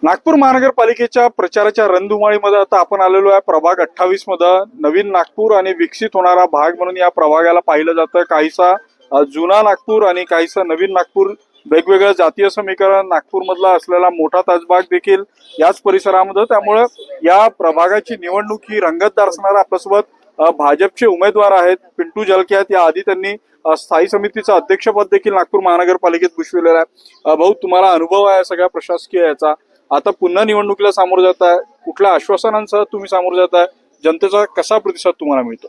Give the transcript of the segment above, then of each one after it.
नागपूर महानगरपालिकेच्या प्रचाराच्या रणधुमाळीमध्ये आता आपण आलेलो आहे प्रभाग 28 मध्ये। नवीन नागपूर आणि विकसित होणारा भाग म्हणून या प्रभागाला पाहिलं जातं। काहीसा जुना नागपूर आणि काहीसा नवीन नागपूर, वेगवेगळं जातीय समीकरण नागपूर मधला असलेला मोठा ताजबाग देखील याच परिसरामध्ये। त्यामुळे या प्रभागाची निवडणूक ही रंगतदार असणार। आपल्यासोबत भाजपचे उमेदवार आहेत, पिंटू जलके आहेत। या आधी त्यांनी स्थायी समितीचं अध्यक्षपद देखील नागपूर महानगरपालिकेत भूषविलेलं आहे। भाऊ, तुम्हाला अनुभव आहे सगळ्या प्रशासकीय याचा, आता पुन्हा निवडणुकीला सामोरं जात आहे, कुठल्या आश्वासनांसह तुम्ही सामोरं जात आहे, जनतेचा कसा प्रतिसाद तुम्हाला मिळतो?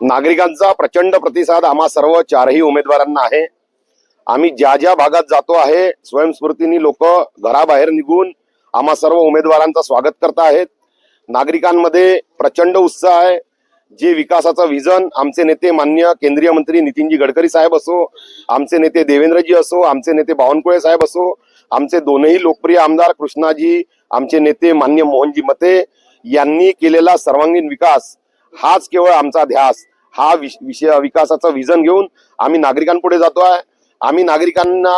नागरिकांचा प्रचंड प्रतिसाद आम्हा सर्व चारही उमेदवारांना आहे। आम्ही ज्या ज्या भागात जातो आहे स्वयंस्फूर्तीने लोक घराबाहेर निघून आम्हा सर्व उमेदवारांचं स्वागत करत आहेत। नागरिकांमध्ये प्रचंड उत्साह आहे। जे विकासाचं विजन आमचे नेते माननीय केंद्रीय मंत्री नितीनजी गडकरी साहेब असो, आमचे नेते देवेंद्रजी असो, आमचे नेते बावनकुळे साहेब असो, आमचे दोनही लोकप्रिय आमदार कृष्णाजी, आमचे नेते माननीय मोहनजी मते यांनी केलेला सर्वांगीण विकास हाच केवळ आमचा ध्यास। हा विकासाचा विजन घेऊन आम्ही नागरिकांपुढे जातो आहे। आम्ही नागरिकांना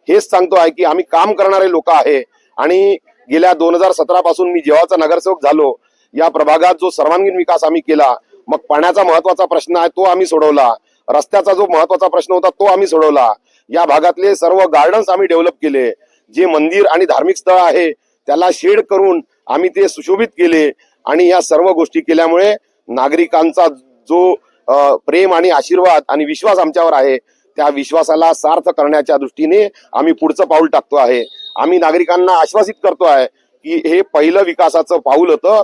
हेच सांगतो आहे की आम्ही काम करणारे लोक आहे आणि गेल्या 2017 पासून मी जेव्हाचा नगरसेवक झालो या प्रभागात जो सर्वांगीण विकास आम्ही केला, मग पाण्याचा महत्वाचा प्रश्न आहे तो आम्ही सोडवला, रस्त्याचा जो महत्वाचा प्रश्न होता तो आम्ही सोडवला, या भागातले सर्व गार्डन्स आम्ही डेव्हलप केले, जे मंदिर आणि धार्मिक स्थळ आहे त्याला शेड करून आम्ही ते सुशोभित केले आणि या सर्व गोष्टी केल्यामुळे नागरिकांचा जो प्रेम आणि आशीर्वाद आणि विश्वास आमच्यावर आहे त्या विश्वासाला सार्थ करण्याच्या दृष्टीने आम्ही पुढचं पाऊल टाकतो आहे। आम्ही नागरिकांना आश्वासित करतो आहे की हे पहिलं विकासाचं पाऊल होतं,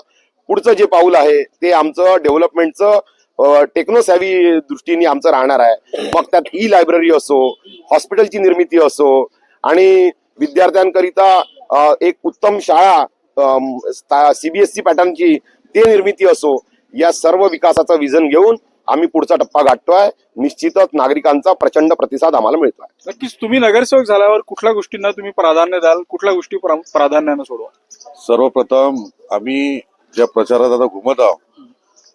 पुढचं जे पाऊल आहे ते आमचं डेव्हलपमेंटचं टेक्नोसॅव्ही दृष्टीने आमचं राहणार आहे। मग त्यात ई लायब्ररी असो, हॉस्पिटलची निर्मिती असो आणि विद्यार्थ्यांकरिता एक उत्तम शाळा सीबीएसई पॅटर्नची ते निर्मिती असो, या सर्व विकासाचं विजन घेऊन आम्ही पुढचा टप्पा गाठतोय। निश्चितच नागरिकांचा प्रचंड प्रतिसाद आम्हाला मिळतोय। नक्कीच तुम्ही नगरसेवक झाल्यावर कुठल्या गोष्टींना तुम्ही प्राधान्य द्याल, कुठल्या गोष्टी प्राधान्याने सोडवा? सर्वप्रथम आम्ही ज्या प्रचारात आता घुमत आहोत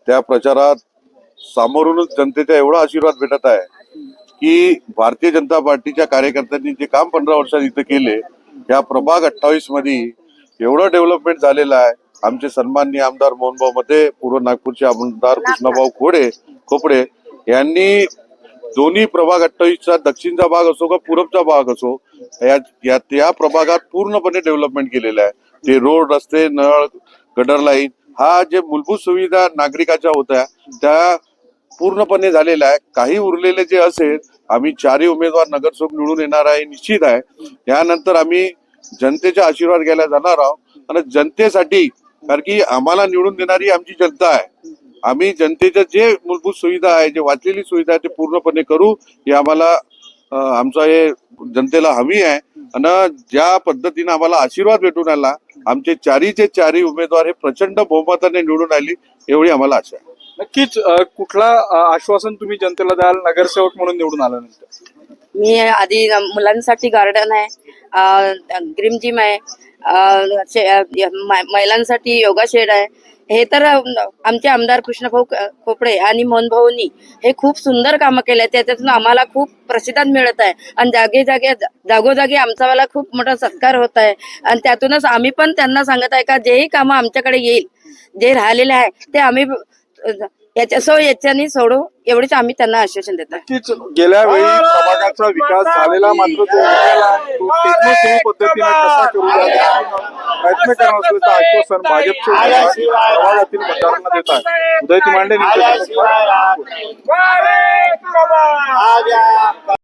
त्या प्रचारात सामोरूनच जनतेचा एवढा आशीर्वाद भेटत आहे की भारतीय जनता पार्टीच्या कार्यकर्त्यांनी जे काम 15 वर्षात इथे केले, या प्रभाग 28 मध्ये एवढं डेव्हलपमेंट झालेलं आहे। आमचे सन्माननीय आमदार मोहनभाऊ मते, पूर्व नागपूरचे आमदार कृष्णाभाऊ खोपडे यांनी दोन्ही प्रभाग 28चा दक्षिणचा भाग असो का पूर्वचा भाग असो या प्रभागात पूर्णपणे डेव्हलपमेंट केलेलं आहे। ते रोड, रस्ते, नळ, गटर लाईन, हा जे मूलभूत सुविधा नागरिकाच्या होत्या त्या पूर्णपणे झालेल्या आहे। काही उरलेले जे असेल, आम्ही चारही उमेदवार नगरसेवक निवडून येणार आहे निश्चित आहे। यानंतर आम्ही जनतेचा आशीर्वाद घ्यायला जाणार आहोत आणि जनतेसाठी, कारण की आम्हाला निवडून देणारी आमची जनता आहे, आम्ही जनतेच्या जे मूलभूत सुविधा आहे, जे वाचलेली सुविधा आहे ते पूर्णपणे करू, हे आम्हाला आमचा हे जनतेला हमी आहे। आणि ज्या पद्धतीने आम्हाला आशीर्वाद भेटून आला, आमचे चारही उमेदवार हे प्रचंड बहुमताने निवडून आली एवढी आम्हाला आशा आहे। नक्कीच कुठला आश्वासन तुम्ही जनतेला द्याल नगरसेवक म्हणून निवडून आल्यानंतर? मी आधी मुलांसाठी गार्डन आहे, ग्रीन जिम आहे, महिलांसाठी योगा शेड आहे। हे तर आमचे आमदार कृष्णभाऊ खोपडे आणि मोहनभाऊनी हे खूप सुंदर कामं केले, त्याच्यातून आम्हाला खूप प्रतिसाद मिळत आहे आणि जागोजागी आमचावाला खूप मोठा सत्कार होत आहे। आणि त्यातूनच आम्ही पण त्यांना सांगत आहे का जेही कामं आमच्याकडे येईल, जे राहिलेले आहे ते आम्ही याच्याने सोडू, एवढीच आम्ही त्यांना आश्वासन देतो। नक्कीच गेल्या वेळी प्रभागाचा विकास झालेला, मात्र तो टेक्नोसॅव्ही पद्धतीने कसा करू प्रयत्न करणार असल्याचं आश्वासन भाजपचे प्रभागातील मतदारांना देत आहे। उदय तिमांडे,